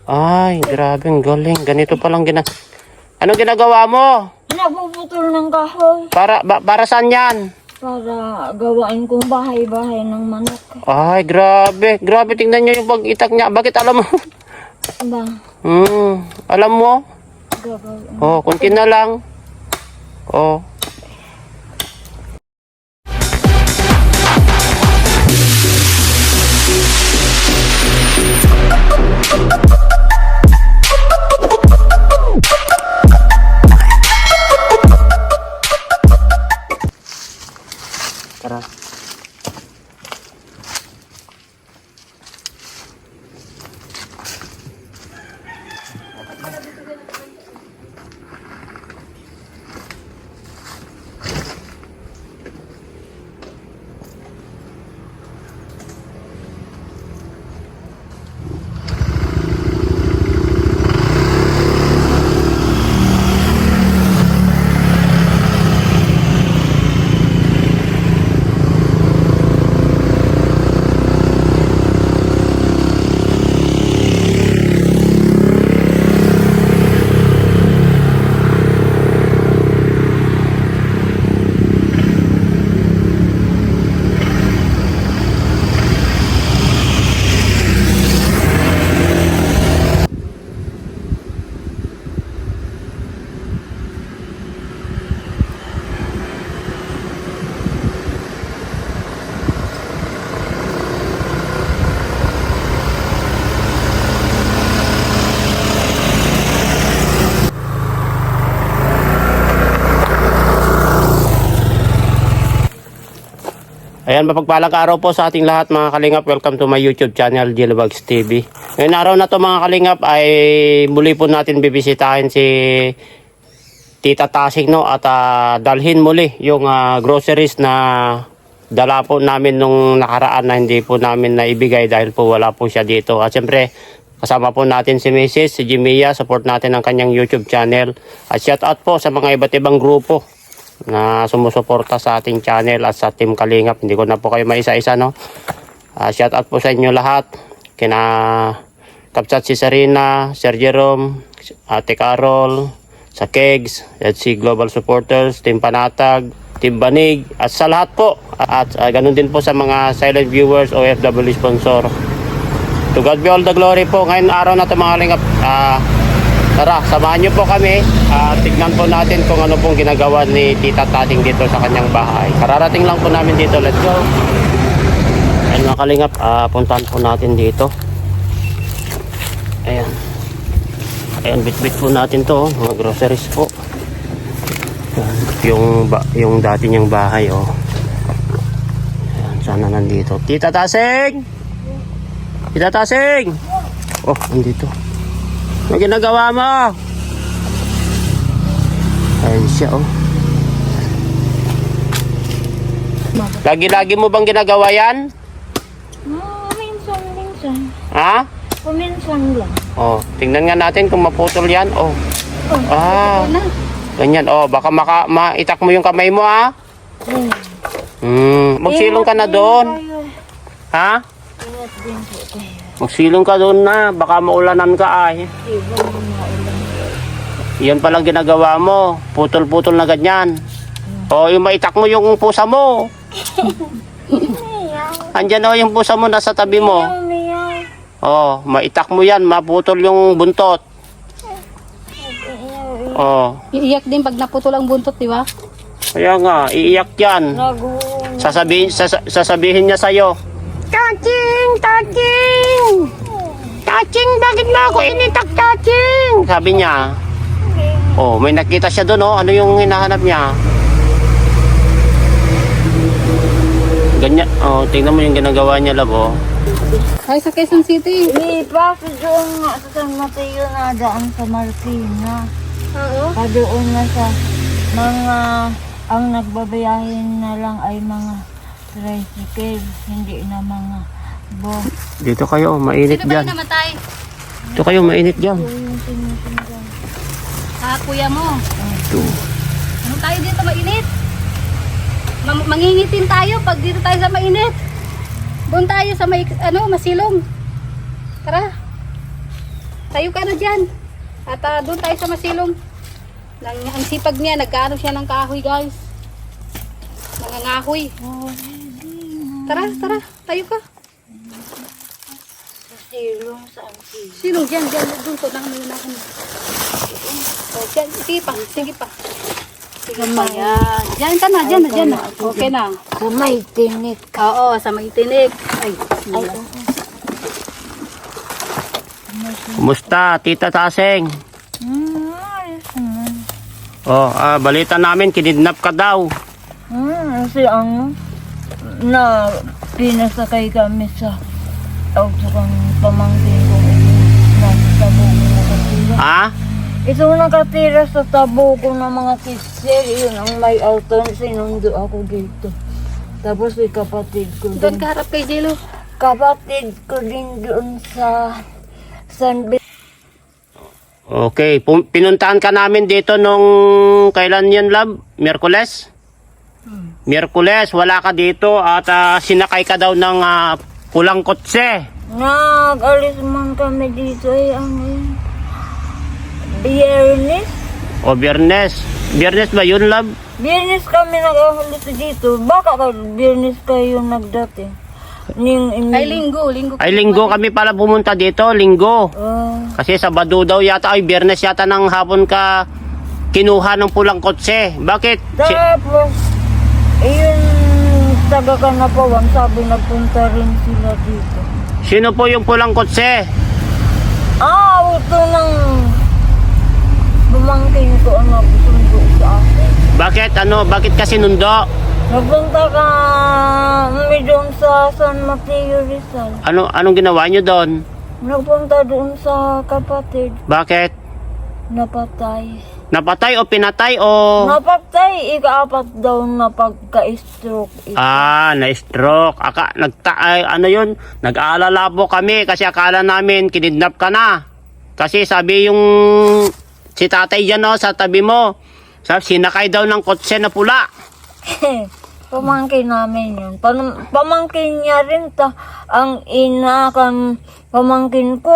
Ay, grabe, ang galing. Ganito palang Anong ginagawa mo? Nagpuputol ng kahoy Para saan yan? para gawain kong bahay-bahay ng manok. Ay, grabe. Grabe, tingnan nyo yung pag-itak niya. Bakit alam mo? Ba, Alam mo? gagawin. Oh, kunti na lang. Oh. Tara. Ayan, mapagpalang araw po sa ating lahat mga kalingap. Welcome to my YouTube channel, Jilobags TV. Ngayong araw na to mga kalingap ay muli po natin bibisitahin si Tita Tasing, no? At dalhin muli yung groceries na dala po namin nung nakaraan na hindi po namin naibigay dahil po wala po siya dito. At siyempre kasama po natin si Mrs. si Jimia. Support natin ang kanyang YouTube channel. At shout out po sa mga iba't ibang grupo na sumusuporta sa ating channel at sa Team Kalingap. Hindi ko na po kayo maisa-isa, no? Shout out po sa inyo lahat. Kina Kapsat si Sarina, Sir Jerome, Ate Carol, sa Kegs, at si Global Supporters, Team Panatag, Team Banig, at sa lahat po. At ganun din po sa mga silent viewers, OFW sponsor. To God be all the glory po. Ngayon araw na ito mga Kalingap, tara, samahan nyo po kami. Tignan po natin kung ano pong ginagawa ni Tita Tasing dito sa kanyang bahay. Kararating lang po namin dito. Let's go. Ayan mga Kalingap, puntahan po natin dito. Ayan. Ayan, bit-bit po natin to. Mga groceries po. Ayan, yung dati niyang bahay. Oh. Ayan, sana nandito. Tita Tasing! Tita Tasing! Oh, nandito. Ano ginagawa mo? Ayan siya, oh. Lagi-lagi mo bang ginagawa yan? Minsan. Ha? Kuminsan lang. Oh, tingnan nga natin kung maputol yan. Oh. Ganyan. Oh, baka maitak mo yung kamay mo, ha? Magsilong ka na doon. Ha? Ingat din po tayo. Magsilong ka doon na. Baka maulanan ka, ay. Yan palang ginagawa mo. Putol-putol na ganyan. O, yung maitak mo yung pusa mo. Andyan o yung pusa mo nasa tabi mo. O, maitak mo yan. Maputol yung buntot. O. Iiyak din pag naputol ang buntot, di ba? Kaya nga, iiyak yan. Sasabihin niya sa'yo, Tasing! Tasing! Tasing, bakit mo ako initak, Tasing? Sabi niya. Oh, may nakita siya doon, oh. Ano yung hinahanap niya? Ganyan. Oh, tingnan mo yung ginagawa niya, labo. Ay, sa Quezon City. Bakit doon nga sa San Mateo na daan sa Marikina? Oo. Doon na sa mga, ang nagbabayahin na lang ay mga tricycle, hindi na mga bus. Dito kayo, mainit Sino ba dyan. yung namatay? Dito kayo, mainit dyan. Kuya mo. Ito. Ano tayo dito mainit? Mangingitin tayo pag dito tayo sa mainit. Doon tayo sa may, masilong. Tara. tayo ka na dyan. At doon tayo sa masilong. Ang sipag niya, nagkaano siya ng kahoy, guys. Nangangahoy. Tara, tara, tayo ka. Silong saan silong? Silong dyan, dyan, doon ko nang mayunahan. O, dyan, sige pa, sige pa. Sige pa, yan. Dyan ka na, dyan na, dyan na. Okay na. Sa may tinik. Oo, sa may tinik. Ay, Ay, Kumusta, Tita Taseng? ayos naman. Oh, balita namin, kinidnap ka daw. Kasi na pinasakay kami sa auto kang pamangkin ko nasa tabo ko nakatira. Ha? Ito nakatira sa tabo ko ng mga kisser, yun ang may auto, sinundo ako dito. Tapos yung kapatid ko doon din. ka harap kay Jello. Kapatid ko din doon sa San Okay, pinuntahan ka namin dito nung kailan yan, love? Miyerkules? Miyerkules, wala ka dito at sinakay ka daw ng pulang kotse. Nag-alis man kami dito ano yun? Biyernes? O Biyernes. Biyernes ba yun, love? Biyernes kami nag-alis dito. Baka biyernes kayo nagdating. Ay, linggo, linggo. Ay, linggo kami pala pumunta dito, linggo. Kasi Sabado daw yata, ay Biyernes yata ng hapon ka kinuha ng pulang kotse. Bakit? Tapos, yun, taga Kanapawan, sabi nagpunta rin sila dito. Sino po yung pulang kotse? Auto ng bumangkin ko ang nagsundo sa akin. Bakit? Bakit kasi nundo? Nagpunta kami doon sa San Mateo Rizal. Anong ginawa nyo doon? Nagpunta doon sa kapatid. Bakit? Napatay. Napatay o pinatay o... Napatay, ika-apat daw na pagka-stroke. Na-stroke. Yun? Nag-aalala po kami kasi akala namin kinidnap ka na. Kasi sabi yung si tatay dyan sa tabi mo, sabi sinakay daw ng kotse na pula. Pamangkin namin yun. Pamangkin niya rin ang ina kan pamangkin ko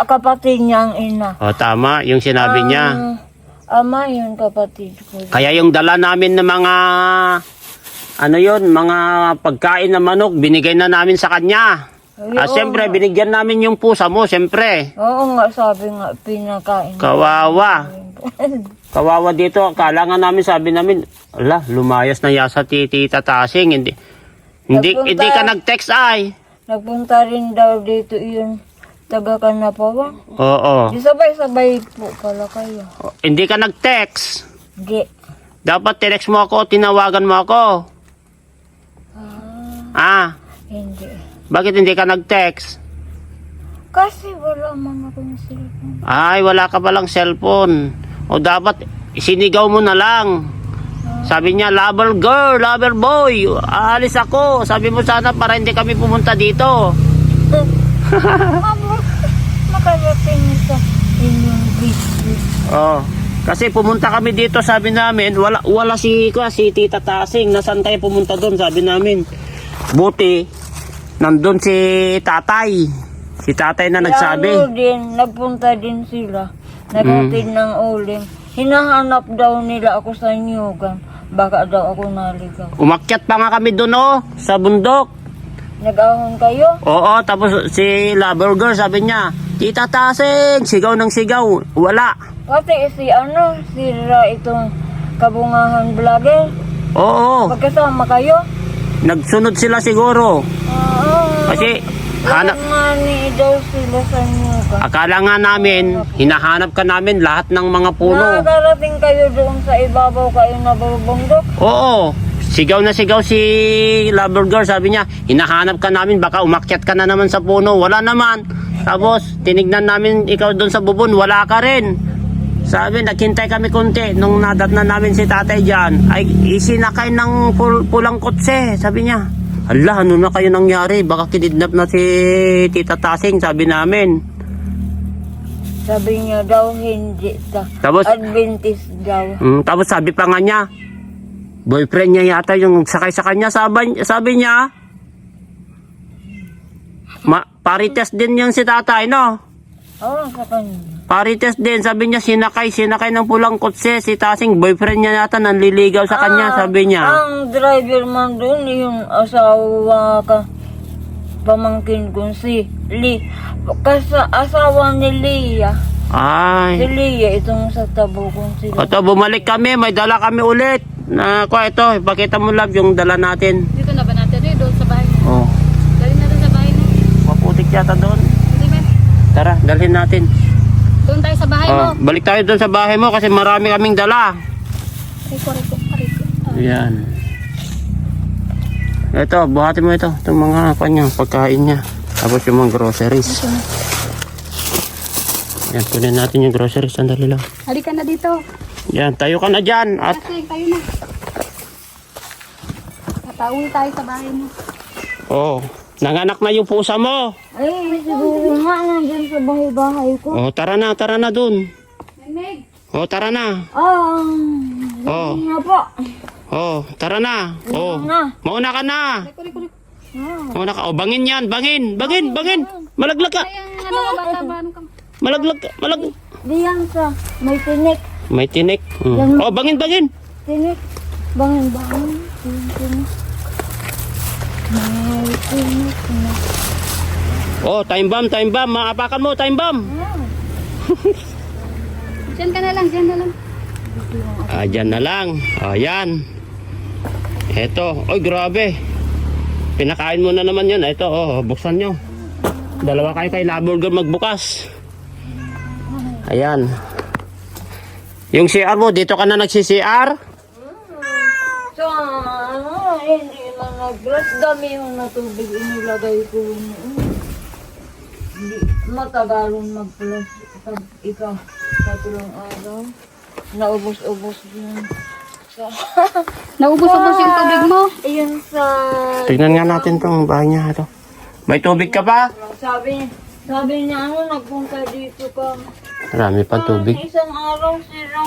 kapatid niya ang ina. O tama, yung sinabi niya. Ama yun kapatid ko. Kaya yung dala namin ng mga mga pagkain na manok, binigay na namin sa kanya. Siyempre, binigyan namin yung pusa mo, siyempre. Oo nga, sabi nga, pinakain. Kawawa. Kawawa dito, akala nga namin, sabi namin, lumayas na yasa Tita Tasing. Hindi ka nag-text ay. Nagpunta rin daw dito yun, taga Kanapawan. Oo. Di sabay-sabay po pala kayo. Hindi ka nag-text. Di. Dapat text mo ako, tinawagan mo ako. Hindi. Bakit hindi ka nag-text? Kasi wala man akong cellphone. Ay, wala ka palang cellphone. O dapat, sinigaw mo na lang. Sabi niya, lover girl, lover boy, aalis ako. Sabi mo sana para hindi kami pumunta dito. Makarating sa inyong business. Oh. Kasi pumunta kami dito, sabi namin, wala si Tita Tasing. Nasaan kayo pumunta doon, sabi namin. Buti, nandun si tatay. Si tatay na nagsabi. Nagpunta din sila. Naghatid ng uling. Hinahanap daw nila ako sa Nyugan. Baka daw ako naligaw. Umakyat pa nga kami doon sa bundok. Nag-ahon kayo? Oo, tapos si lover girl sabi niya, Tita Tasing, sigaw ng sigaw. Wala. Pati si itong kabungahan vlogger. Oo, Magkasama kayo? nagsunod sila siguro. Kasi Lahat nga ni daw sila sa Nyugan. akala nga namin, hinahanap ka namin lahat ng mga puno. Nakakarating kayo doon sa ibabaw kayo na bubundok? Oo, sigaw na sigaw si lover girl, sabi niya, hinahanap ka namin, baka umakyat ka na naman sa puno. Wala naman. Tapos, tinignan namin ikaw doon sa bubon, wala ka rin. Sabi, naghintay kami konti. Nung nadatnan namin si tatay dyan, ay isinakay ng pulang kotse, sabi niya. Hala, ano na kayo nangyari? Baka kinidnap na si Tita Tasing, sabi namin. Sabi niya daw hindi Tapos, Adventist daw. tapos sabi pa nga niya, boyfriend niya yata yung sakay sa kanya, sabi niya, parites din yung si tatay, no? Oo, sa kanya. Parites din, sabi niya sinakay ng pulang kotse. Si Tasing, boyfriend niya yata, nanliligaw sa kanya, sabi niya. Ang driver man doon, yung asawa ka, pamangkin ko si Lee. Asawa ni Leah. Si Ay. Leah, itong sa Tabukon sila. Ito, bumalik kami, may dala kami ulit. Ito, ipakita mo love yung dala natin. Dito na ba natin? Doon sa bahay mo. Oh, Dali natin sa bahay mo. maputik yata doon. Hindi ba? Tara, dalhin natin. Doon tayo sa bahay mo. Oh, balik tayo doon sa bahay mo kasi marami kaming dala. Riko. Yan. Ito, buhatin mo ito. Itong mga pagkain niya. Tapos yung mga groceries. Yan, kunin natin yung groceries. Sandali lang. Halika na dito. Yan, tayo ka na dyan. At Kasi tayo na. Tatawin tayo sa bahay mo. oh, nanganak na yung pusa mo. Ay, siguro nga nandyan sa bahay-bahay ko. Oh, tara na dun. Meg. Oh, tara na. Oh, Nga po. oh, tara na. Oh, mauna ka na. Riko. Mauna ka. Oh, bangin yan, bangin. Malaglag ka. Ay, ang ano bata ba? Ano ka? Malaglag. Diyan sa may tinik. May tinik. Oh, bangin. Tinik. Bangin. Tinik. May tinik na. Oh, time bomb. Maapakan mo, time bomb. Diyan ka na lang. Dyan na lang. Ayan. Eto. Oy, grabe. Pinakain mo na naman yan. Ito, buksan nyo. Dalawa kayo kay Laburger magbukas. Ayan. Yung CR mo, dito ka na nagsi-CR? So, hindi man nag-glass. Dami yung natubig inilagay ko. Hindi matagalon mag-glass. Pag ikaw, tatlong araw, naubos-ubos yun. Naubos-ubos yung tubig mo. Ayun sa... Tignan nga natin tong bahay niya. Ito. May tubig ka pa? Sabi niya, nagpunta dito ka. Marami pang tubig. Isang araw sila.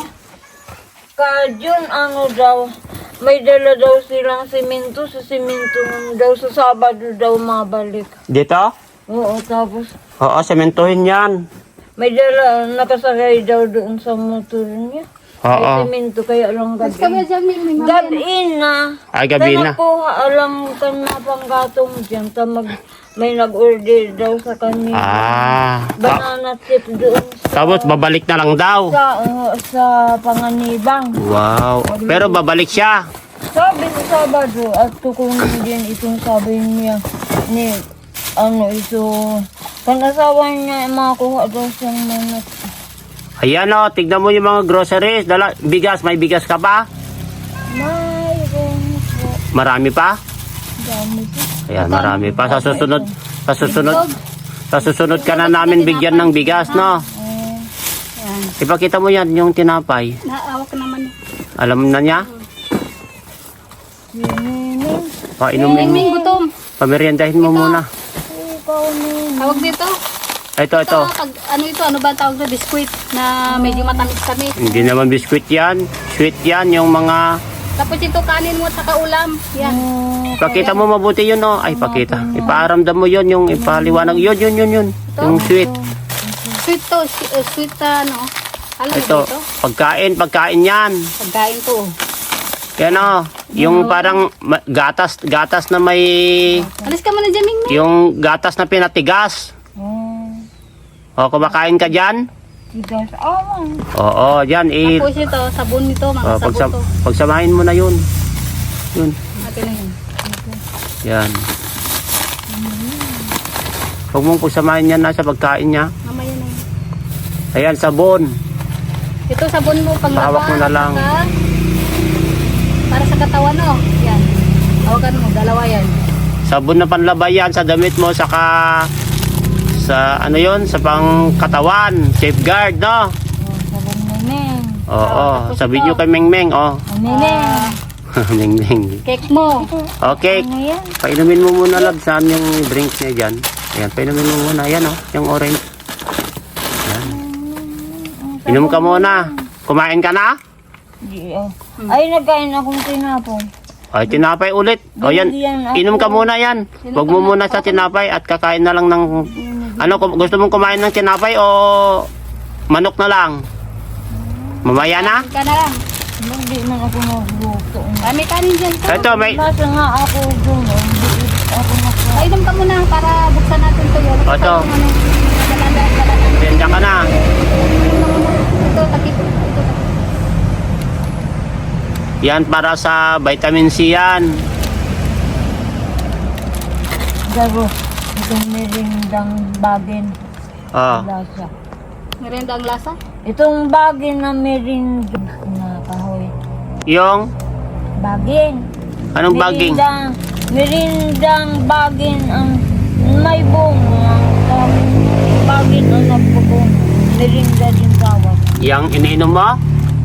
Kajun, daw. May dala daw silang simento. Sa simento daw, sa Sabado daw mabalik. Dito? Oo, tapos Oo, sementohin yan. may dala, nakasakay daw doon sa motor niya. May Oo. simento, kaya lang Mas kami gabi. dyan, may mami. Gabi na. Ay, gabi na. Po, alam ka na panggatong dyan. May nag-order daw sa kanya. Banana chip doon Tapos babalik na lang daw. sa Panganibang. Wow. Pero babalik siya. Sabi sa Sabado at tukunin din itong sabi niya ni ito panasawa niya makuha daw siyang manok. Ayan o, tignan mo yung mga groceries. Bigas, may bigas ka pa? Mayroon po. Marami pa? Dami po. Ayan, marami pa. Sa susunod ka na namin bigyan ng bigas, no? Yan. Ipakita mo yan, yung tinapay. Naawak ka naman. Alam na niya? Yinin. Painumin mo. Ming gutom. Pameriendahin mo muna. Ikaw nin. Tawag dito. Ito. Pag, ano ba tawag na biskuit na medyo matamis-tamis. Hindi naman biskuit yan. Sweet yan, yung mga... Tapos ito kanin mo at saka ulam. Yan. Pakita mo mabuti yun, oh. Ay, pakita. Ipaaramdam mo yun, yung ipaliwanag. Yun. Yung sweet. Sweet to. Sweet ano. Alam mo Ito, dito? pagkain yan. Pagkain to. Yan, oh. Yung parang gatas na may... Alis ka muna dyan, Ming. Yung gatas na pinatigas. O, kumakain ka dyan? Tigas. Oo, dyan. Tapos ito, sabon nito, mga sabon to. Pagsamahin mo na yun. Yun. Atin na yun. Yan. Huwag mong pagsamahin yan na sa pagkain niya. Mamaya na yun. Ayan, sabon. Ito sabon mo pang Hawak mo na lang. Para sa katawan, no? Yan. Tawagan mo, dalawa yan. Sabon na panlabay yan sa damit mo, saka sa ano yon sa pangkatawan, safeguard, no? Sabon Meng. Oo, tapos sabi ito. nyo kay Meng. Oh. Meng. Meng. Cake mo. Okay, Ano yan? painumin mo muna, love. Saan yung drinks niya dyan? Ayan, painumin mo muna. Ayan, oh, yung orange. Ayan. Inom ka muna. Kumain ka na? Ay, nagkain akong tinapon. Ay, tinapay ulit. O yan, inom ka muna yan. Huwag mo muna sa tinapay at kakain na lang ng Ano, gusto mong kumain ng tinapay o manok na lang? Mamaya na? Ka na lang. Hindi man ako nagluto. Ay, may kanin dyan. Ito, may... Nasa nga ako doon. Hindi ako naka... Painom ka muna para buksan natin ito yun. Ito. Diyan ka na. Ito, takip. Ito, takip. Yan para sa vitamin C yan. Garo, itong merindang bagin. Oh. Lasa. Merenda ang lasa. Itong bagin na merinda na kahoy. Yung, Bagin. anong baging? Merindang bagin ang may bunga. Bagin ang nagbubunga. Merinda din tawag. Yang iniinom mo?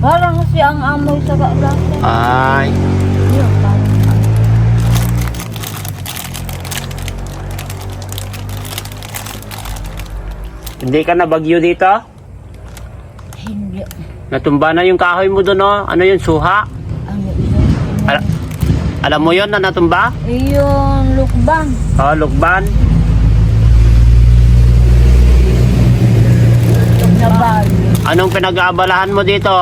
Parang siyang amoy sa kalasa. Ay, Yun, parang hindi ka na bagyo dito? hindi. Natumba na yung kahoy mo doon, oh. Ano yun, suha? Ano yun? Al- alam mo yun na natumba? Yung lukban. Oh, lukban. Na bali. Anong pinag-aabalahan mo dito?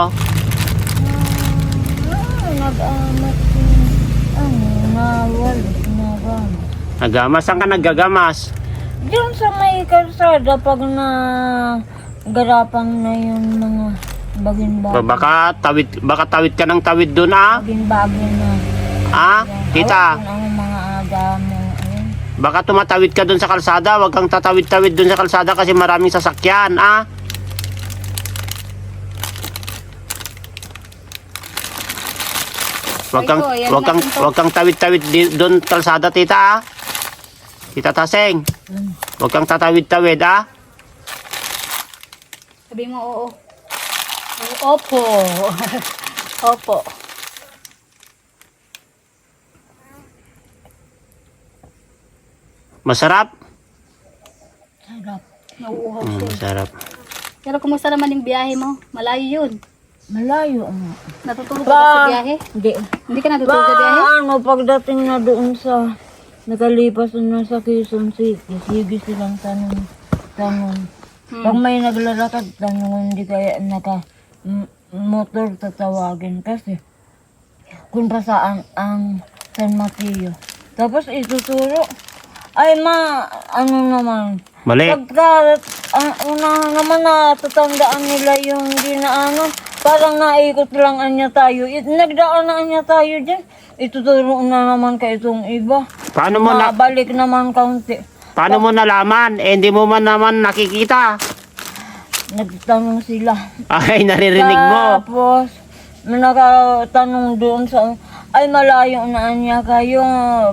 Nag-amat nawalis na gama. Nagamas? Saan ka naggagamas? Diyan sa may kalsada pag na garapang na yung mga bagin-bagin. Baka tawid ka ng tawid doon, ah? Bagin-bagin na. Ah? Kita? Awan ang mga agamo. Ayun. Baka tumatawid ka doon sa kalsada. Huwag kang tatawid-tawid doon sa kalsada kasi maraming sasakyan, ah? Wag kang tawid-tawid doon kalsada, tita, ah. Tita Taseng. Wag kang tatawid-tawid, ah. Sabi mo, oo. Opo. Opo. Masarap? Sarap. Nauuhaw. Masarap. Pero kumusta naman yung biyahe mo? Malayo yun. Malayo nga. Natutulog ka ba sa biyahe? Hindi. Hindi ka natutulog sa biyahe? Ano, pagdating na doon sa nakalipas na sa Quezon City, sige silang tanong. Pag may naglalakad, tanong hindi kaya motor tatawagin kasi kung pa saan ang San Mateo. Tapos ituturo. Ay ano naman. Mali. Pagka una naman natatandaan nila yung dinaanan, parang naikot lang anya tayo. Nagdaan na anya tayo dyan. Ituturo na naman ka itong iba. Paano mo Balik naman kaunti. paano mo nalaman? Eh, hindi mo man naman nakikita. Nagtanong sila. Ay, naririnig mo. Tapos, may nakatanong doon sa, ay malayo na anya kayo.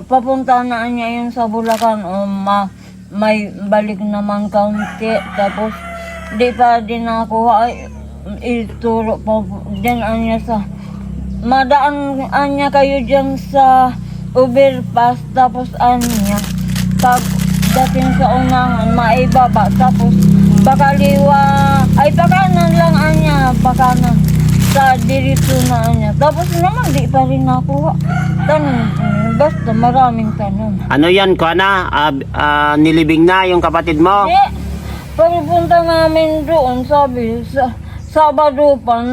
Papunta na anya yun sa Bulacan. O may balik naman kaunti. Tapos, di pa din nakuha. Ay, ituro pa din anya sa, madaan anya kayo dyan sa overpass. Tapos anya, pag dating sa unangan, maibaba. Tapos, bakaliwa, ay bakanan lang anya, bakanan. Sa dirito na anya. Tapos naman, di pa rin nakuha. Tanong, basta maraming tanong. Ano yan, Kuana? Nilibing na yung kapatid mo? Di, pagpunta namin doon, sabi, sa Sabado pa,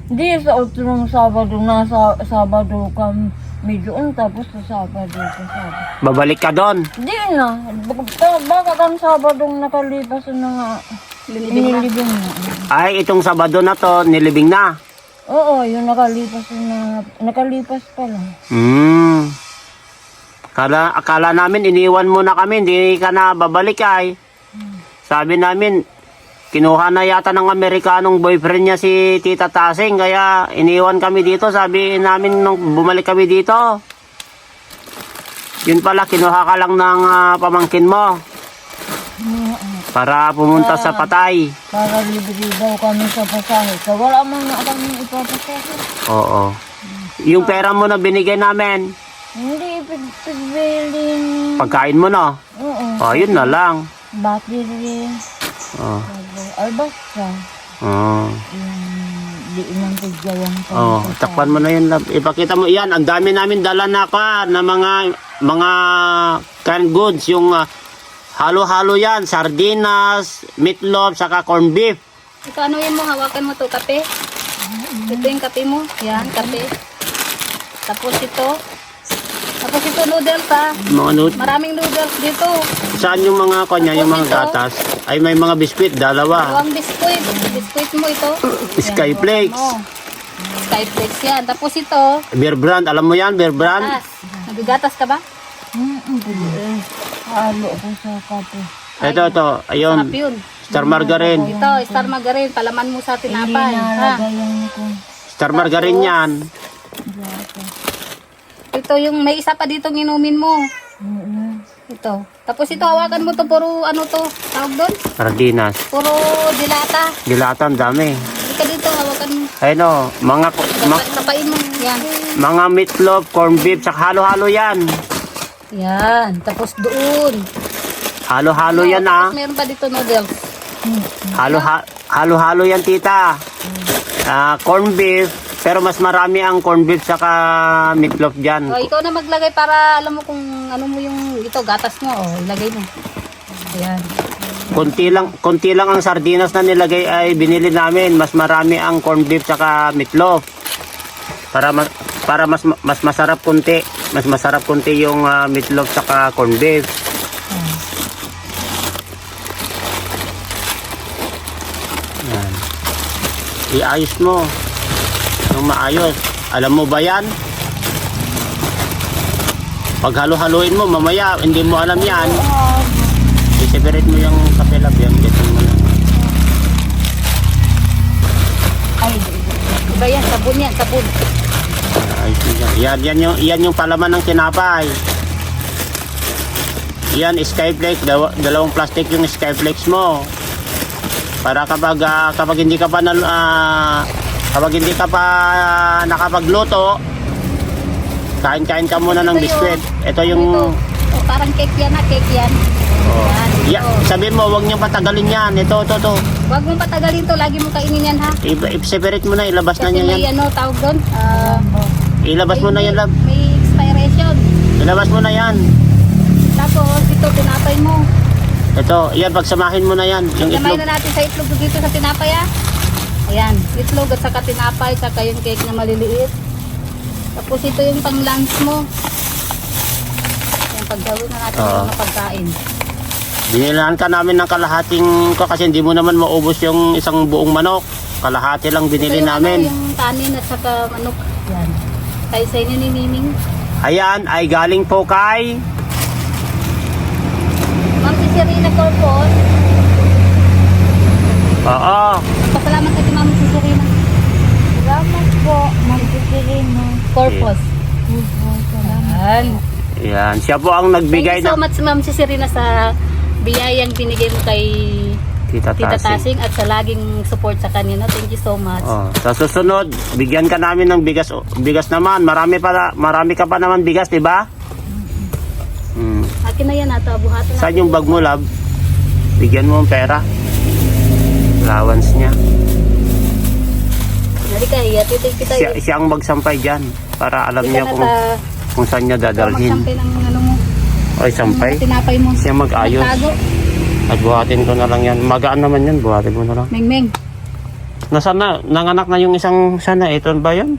di sa utrong Sabado, nasa Sabado kami doon, tapos sa Sabado pa sabi. Babalik ka doon. Di na, baka kang Sabadong nakalipas na nga, inilibing na. Ay, itong Sabado na to, nilibing na. Oo, yung nakalipas pa lang. Akala namin iniwan mo na kami, hindi ka na babalik ay. Sabi namin, kinuha na yata ng Amerikanong boyfriend niya si Tita Tasing, kaya iniwan kami dito. Sabi namin nung bumalik kami dito. Yun pala, kinuha ka lang ng pamangkin mo. Para pumunta sa Patay. Para libre daw kami sa pasahe. So, wala man na kami ipapasahe. Oo. Yung pera mo na binigay namin, Hindi, pagbilin. pagkain mo na. Oo. O, yun na lang. Battery. Oo. Ay, basta. Oo. Di nang paggawang pa. Oh, takpan mo na yun. Ipakita mo yan. Ang dami namin dala na ka na mga canned goods. Yung halo-halo yan. Sardinas, meatloaf, saka corned beef. Ito ano yun mo, hawakan mo to, kape. Ito yung kape mo. Yan, kape. Tapos ito noodles ha. Mga Maraming noodles dito. saan yung mga kanya, yung mga gatas? Ay, may mga biskwit, dalawa. Dalawang biskuit. Biskuit mo ito. Skyflakes. Skyflakes yan. Tapos ito, Bear Brand, alam mo yan, Bear Brand? gatas. Nagagatas ka ba? Halo ko sa kape. Ito, ayun. Sarap yun. Star Margarine. Ito, star margarine. Palaman mo sa tinapay. Ha? Nalagayan ko. Star Margarine yan. Ito yung may isa pa dito inumin mo. Ito. Tapos ito, hawakan mo to. Puro ano to. Tawag doon? Sardinas. Puro dilata. Dilatan, dami. Hindi ka dito, hawakan mo. Ayun o, Tapain mo. Yan. mga meatloaf, corned beef, saka halo-halo yan. Yan. Tapos doon. Halo-halo yan Tapos meron pa dito noodles. Halo-halo yan, tita. Corned beef, pero mas marami ang corned beef saka meatloaf dyan. O, ikaw na maglagay para alam mo kung ano mo yung ito, gatas mo. O, ilagay mo. Ayan. Konti lang ang sardinas na nilagay ay binili namin. Mas marami ang corned beef saka meatloaf. Para mas masarap konti. Mas masarap konti yung meatloaf saka corned beef. Yan. Iayos mo. Yung maayos. Alam mo ba yan? Pag halo-haluin mo, mamaya, hindi mo alam yan. I-separate mo yung kapelab yan. Ganyan mo lang. Ay, iba yan, sabon yan, sabon. Ayos mo yan. Yan yung palaman ng tinapay. Yan, Skyflakes. Dalawang plastic yung Skyflakes mo. Para kapag hindi ka pa nakapagluto, kain-kain ka muna ng biskwit. Ito yung parang cake yan na, cake yan. Yan, sabihin mo, huwag niyo patagalin yan. Ito. Huwag mong patagalin to, lagi mo kainin yan ha. I-separate mo na, ilabas na Kasi niya may yan. ano, tawag doon. Ilabas mo na yan, lab. May expiration. Ilabas mo na yan. Tapos ito, tinapay mo. Ito, yan, pagsamahin mo na yan. Yung Lamay itlog. na natin sa itlog dito sa tinapay ha. Ayan, itlog at saka tinapay, saka yung cake na maliliit. Tapos ito yung pang lunch mo. Yung paggawin na natin yung mga pagkain. Binilahan ka namin ng kalahating ko kasi hindi mo naman maubos yung isang buong manok. Kalahati lang binili Ito yung, namin. yung tanin at saka manok. Yan. Tayo sa inyo ni Nining. Ayan, ay galing po kay... Ma'am si Serena Corpus. Oo. Pasalamat ka kay Ma'am si Serena. Salamat po, Ma'am Sirena. Corpus. Yan. Yan, siya po ang Thank nagbigay you so ng much Ma'am si Serena sa biyayang binigay mo kay Tita Tita Tasing. Tasing at sa laging support sa kanina. Thank you so much. Oh, sa susunod, bigyan ka namin ng bigas. Bigas naman, marami ka pa naman bigas, 'di ba? Akin na yan ata, buhatan Saan yung bag mo, lab? Bigyan mo ng pera. Allowance niya. Halika, iatitig kita. Siya ang magsampay dyan para alam niya kung saan niya dadalhin. Magsampay ng ano mo. Ay, sampay. Mga tinapay mo. Siya mag-ayos. Magtago. At buhatin ko na lang yan. Magaan naman yan, buhatin mo na lang. Meng. Nasaan na? Nanganak na yung isang sana. Ito ba yun?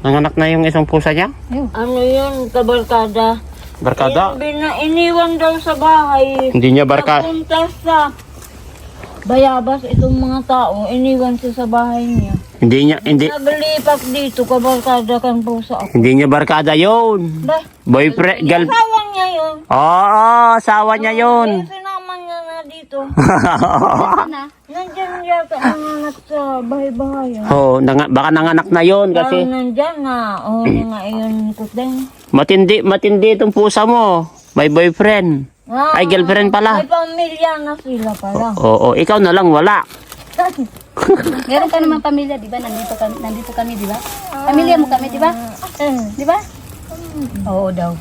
Nanganak na yung isang pusa niya? Ayun. Ano yun, kabarkada? Barkada? Iniwan daw sa bahay. Hindi niya barkada. Napunta sa bayabas itong mga tao, iniwan siya sa bahay niya. Hindi. Naglipat dito, kabarkada kan po sa ako. Hindi niya barkada yun. Ba? Boyfriend, girl. Asawa niya yun. Oo, asawa niya yun. Sinama niya na dito. Ano? Nandyan yata ang anak sa bahay-bahay. Oo, baka nanganak na yun kasi Parang nandyan na. Oo, nga iyon ko din. matindi itong pusa mo. May boyfriend. Ay, girlfriend pala. May pamilya na sila pala. Oo, ikaw na lang wala. Meron ka naman pamilya, di ba? Nandito kami, di ba? Pamilya mo kami, di ba? Di ba? Oo daw.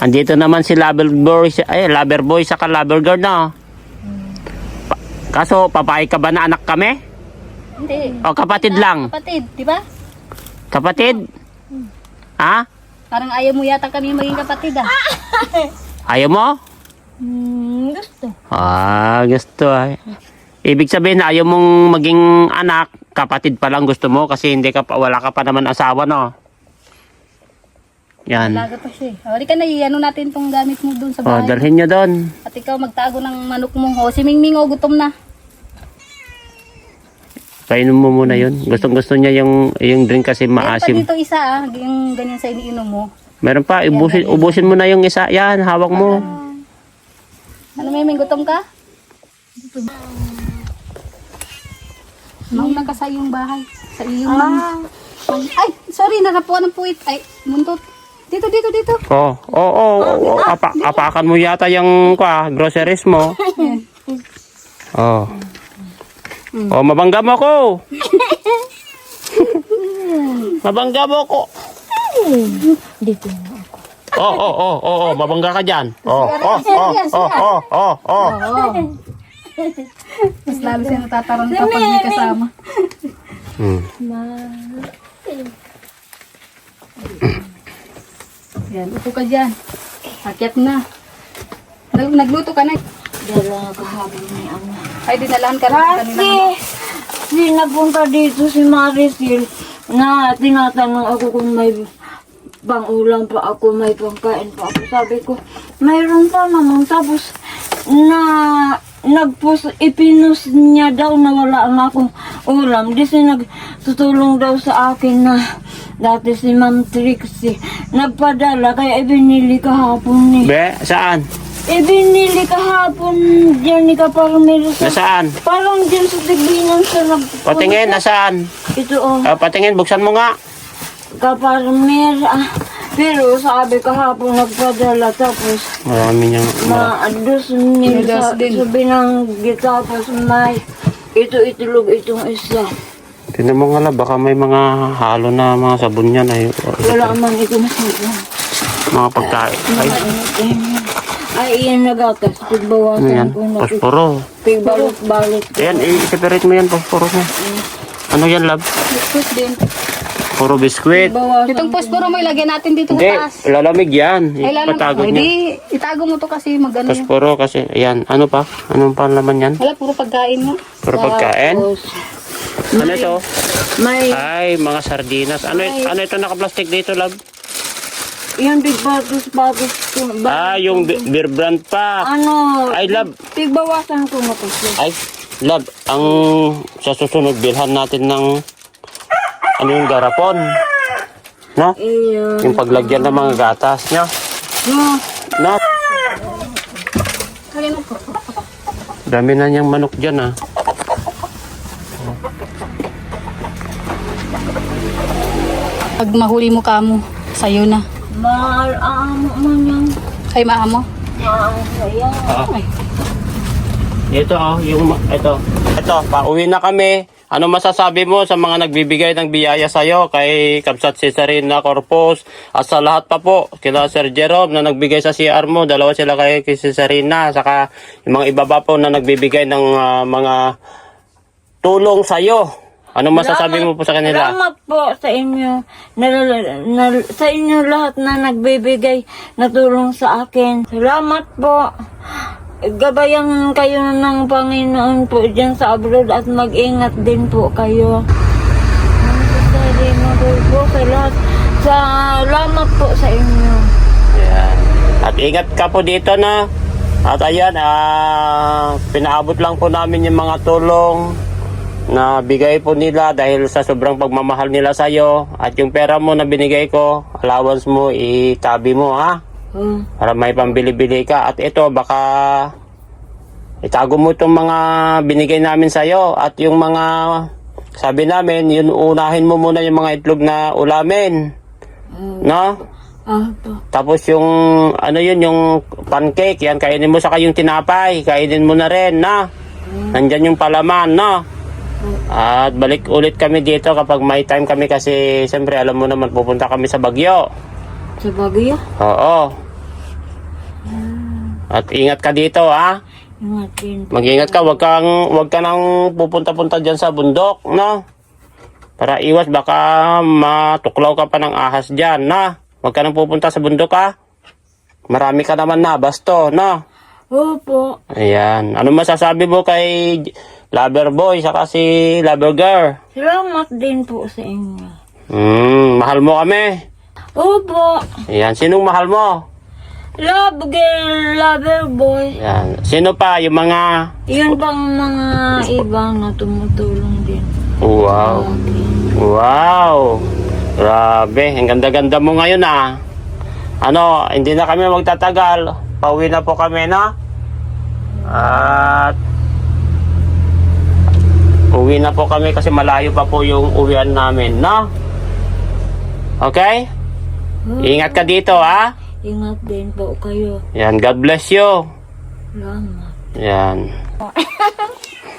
Andito naman si lover boy saka lover girl na. Kaso, papayag ka ba na anak kami? Hindi. O kapatid lang? Kapatid, di ba? Kapatid? Ha? Parang ayaw mo yata kami maging kapatid ah. Ayaw mo? Gusto. Gusto ay. Ibig sabihin, ayaw mong maging anak, kapatid pa lang gusto mo kasi wala ka pa naman asawa, no? Yan. Alaga pa siya. Hali ka na, ano natin tong gamit mo doon sa O, bahay. dalhin nyo doon. At ikaw magtago ng manok mo. O, si Mingming, o, gutom na. Painom mo muna yun. Gustong-gusto niya yung drink kasi Meron pa maasim. dito isa, yung ganyan sa iniinom mo. Meron pa, ubusin mo na yung isa. Yan, hawak mo. Ano, Mingming, gutom ka? Mauna ka sa iyong bahay. Sa iyong... Ay, sorry, narapuan ng puwit. Ay, muntot. Dito. Apakan mo yata yung groceries mo. Oh. Oh, mabangga mo ko. Mabangga mo ko. Dito. Mabangga ka diyan. Mas lalo siya natataranta pag may kasama. Yan, upo ka dyan. Akyat na. Nagluto ka na. Dala ako habang may ano. Ay, dinalahan ka rin kanina. Kasi napunta dito si Maricel na tinatanong ako kung may pang-ulam pa ako, may pangkain pa ako. Sabi ko, mayroon pa naman. Tapos ipinus niya daw na wala na akong ulam. Di nagtutulong daw sa akin na dati si Ma'am Trixie. Nagpadala kaya ibinili kahapon ni. Be, saan? Ibinili kahapon dyan ni Kaparmir. Nasaan? Parang dyan sa tigbinan sa Patingin, nasaan? Ito Patingin, buksan mo nga. Kaparmir. Pero sabi kahapon nagpadala tapos Marami niyang... ma-2,000 sa binanggit tapos may itulog itong isa. Tingnan mo nga la, baka may mga halo na mga sabon yan. Wala man ito masaya. Mga pagkain. Ay, iyan nagatas. Ano Pagbawasan yan? ko na. Posporo. Pagbalot-balot. Ayan, i-separate mo yan, posporo mo. Ano yan, love? Biscuit din. Puro biskwit. Bawasan. Itong posporo mo ilagay natin dito Hindi, sa taas. lalamig yan. Ay, lalo. Ipatago niya. Hindi, itago mo to kasi magano yan. Posporo kasi, ayan. Ano pa? Anong pa laman yan? Wala, puro pagkain mo. Puro pagkain? Tapos, Ano ito? may, Ay, mga sardinas. Ano ito naka-plastic dito, love? yung big batos-batos ko. Yung beer brand pa. Ano, Ay, love. pigbawasan ko na kasi. Ay, love, ang sa susunod, bilhan natin ng yung garapon. No? Iyan. Yung paglagyan ng mga gatas niya. No? Kaya na po. Dami na niyang manok dyan, Pag mahuli mo kamo, sa'yo na. Maalaamo man yan. Kay maamo. Maasaya. Ay, Ito, Ito, pauwi na kami. Ano masasabi mo sa mga nagbibigay ng biyaya sa'yo kay Kamsat Cesarina Corpus at sa lahat pa po, kila Sir Jerome na nagbigay sa CR mo, dalawa sila kay Cesarina, saka yung mga iba pa po na nagbibigay ng mga tulong sa'yo. Ano masasabi mo po sa kanila? Salamat po sa inyo. Sa inyo lahat na nagbibigay na tulong sa akin. Salamat po. Gabayan kayo ng Panginoon po dyan sa abroad at mag-ingat din po kayo. Salamat po sa inyo. Yan. At ingat ka po dito na. At ayan, pinaabot lang po namin yung mga tulong na bigay po nila dahil sa sobrang pagmamahal nila sa'yo. At yung pera mo na binigay ko, allowance mo, itabi mo, ha? Para may pambili-bili ka. At ito, baka itago mo itong mga binigay namin sa'yo. At yung mga sabi namin, yun unahin mo muna yung mga itlog na ulamin. No? Tapos yung yung pancake, yan kainin mo, saka yung tinapay, kainin mo na rin, na. Nandyan yung palaman, no? At balik ulit kami dito kapag may time kami kasi siyempre alam mo naman pupunta kami sa Baguio. Sa Baguio? Oo. At ingat ka dito, ha? Ingatin. Mag-ingat ka, wag ka nang pupunta-punta diyan sa bundok, no? Para iwas baka matuklaw ka pa ng ahas diyan, na? Wag ka nang pupunta sa bundok, ha? Marami ka naman na basto, no? Opo. Ayan. Ano masasabi mo kay Lover Boy saka si Lover Girl? Salamat din po sa inyo. Mahal mo kami. Opo. Ayan. Sinong mahal mo? Love girl, lover boy. Ayan. Sino pa? Yung mga... Yun pang mga ibang na tumutulong din. Wow. Wow. Grabe. Ang ganda-ganda mo ngayon ah. Ano, hindi na kami magtatagal. Pauwi na po kami, no? At uwi na po kami kasi malayo pa po yung uwian namin, no? Okay? Ingat ka dito, ha? Ingat din po kayo. Yan, God bless you. Salamat. Yan.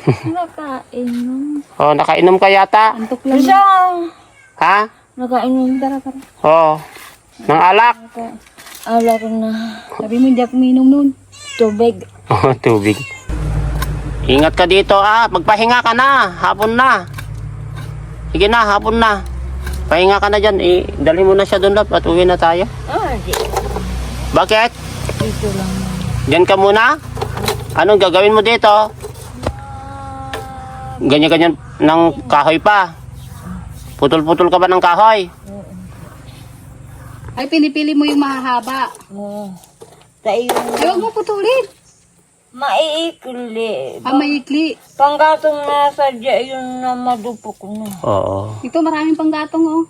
Nakainom. Oh, nakainom ka yata? Antok lang. Isang Ha? nakainom. Tara, tara. Oh. Ng alak? Alak na. Sabi mo, hindi ako uminom nun. Tubig. Oh, tubig. Ingat ka dito, ah. Magpahinga ka na. Hapon na. Sige na, hapon na. Pahinga ka na dyan. Dali mo na siya doon at uwi na tayo. Di. Bakit? Dito lang. Diyan ka muna? Anong gagawin mo dito? Ganyan-ganyan ng kahoy pa. Putol-putol ka ba ng kahoy? Ay, pinipili mo yung mahahaba. Oo. Tayo. Ay, huwag mo putulin. Maiikli. Maikli. Panggatong na sadya yun na madupok na. Oo. Ito, maraming panggatong, oh.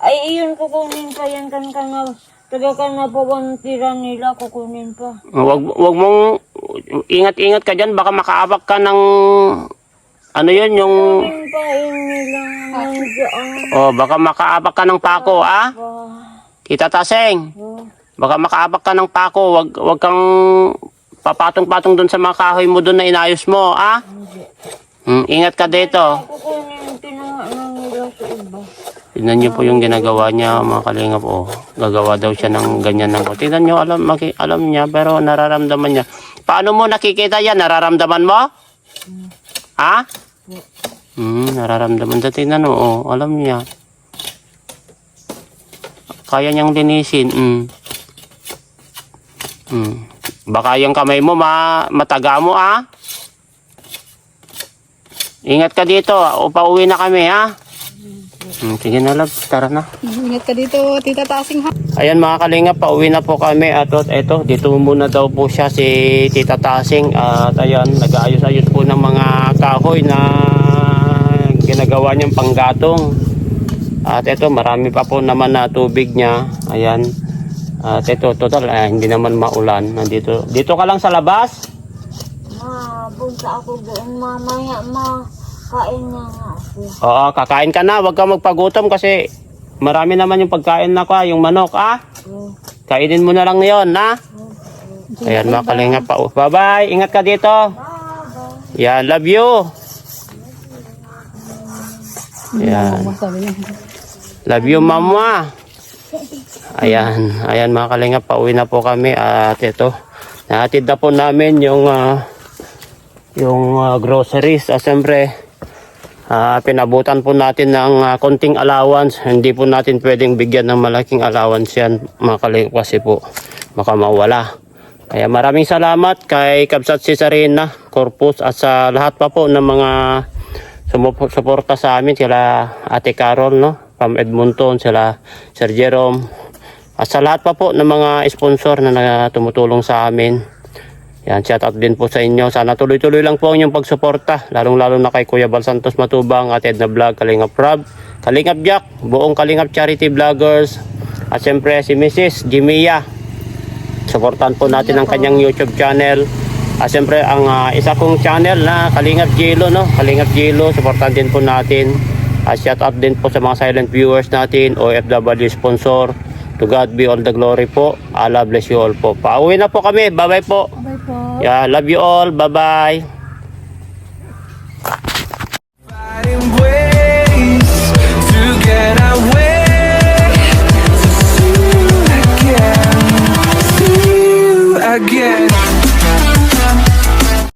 Ay, iyon kukunin pa yan kan ka na. Taga ka na po ang tira nila, kukunin pa. Wag mong ingat-ingat ka dyan. Baka makaabak ka ng ano yun, yung... Kukunin pa yun nila nandiyan. Oh, baka makaabak ka ng pako, ah? Tita Taseng, Oh. baka makaabak ka ng pako. Wag kang papatong-patong doon sa mga kahoy mo doon na inayos mo, ah? Ingat ka dito. Kukunin, pinuha na nila sa iba. Tignan niyo po yung ginagawa niya, mga kalingap. Oh, gagawa daw siya ng ganyan ng... Tignan niyo, alam niya, pero nararamdaman niya. Paano mo nakikita yan? Nararamdaman mo? Ha? Nararamdaman. Tignan mo, oh, alam niya. Kaya niyang linisin. Baka yung kamay mo mataga mo, ah. Ingat ka dito. O pauwi na kami, ha. Sige na, love. Tara na. Ingat ka dito, Tita Tasing, ha? Ayan mga kalingap, pauwi na po kami. At eto, dito muna daw po siya si Tita Tasing. At ayan, nag-aayos-ayos po ng mga kahoy na ginagawa niyang panggatong. At eto, marami pa po naman na tubig niya. Ayan. At eto, total, hindi naman maulan. Dito ka lang sa labas? Punta ako doon mamaya, kain na nga ako. Oo, kakain ka na. Huwag kang magpagutom kasi marami naman yung pagkain na ko, yung manok, ah. Kainin mo na lang yon, ha? Ayan, mga kalingap pa. Bye-bye. Ingat ka dito. Yan, love you. Yan. Love you, mama. Ayan, mga kalingap, pauwi na po kami. At ito, nahatid na po namin yung groceries. Siyempre, pinabutan po natin ng konting allowance. Hindi po natin pwedeng bigyan ng malaking allowance yan, mga kalingap, kasi po baka mawala. Kaya maraming salamat kay Kabsat Cesarina Corpus at sa lahat pa po ng mga sumuporta sa amin. Sila Ate Carol, no? From Edmonton, sila Sir Jerome. At sa lahat pa po ng mga sponsor na tumutulong sa amin. Yan, shout out din po sa inyo. Sana tuloy-tuloy lang po ang inyong pagsuporta. Lalong-lalo na kay Kuya Bal Santos Matubang, at Edna Vlog, Kalingap Rob, Kalingap Jack, buong Kalingap Charity Vloggers. At siyempre si Mrs. Jimia. Supportan po natin ang kanyang YouTube channel. At siyempre ang isa kong channel na Kalingap Jelo, no? Kalingap Jelo, supportan din po natin. At shout out din po sa mga silent viewers natin, OFW sponsor. To God be all the glory po. Allah bless you all po. Pauwi na po kami. Bye-bye po. Bye po. Yeah, love you all. Bye-bye.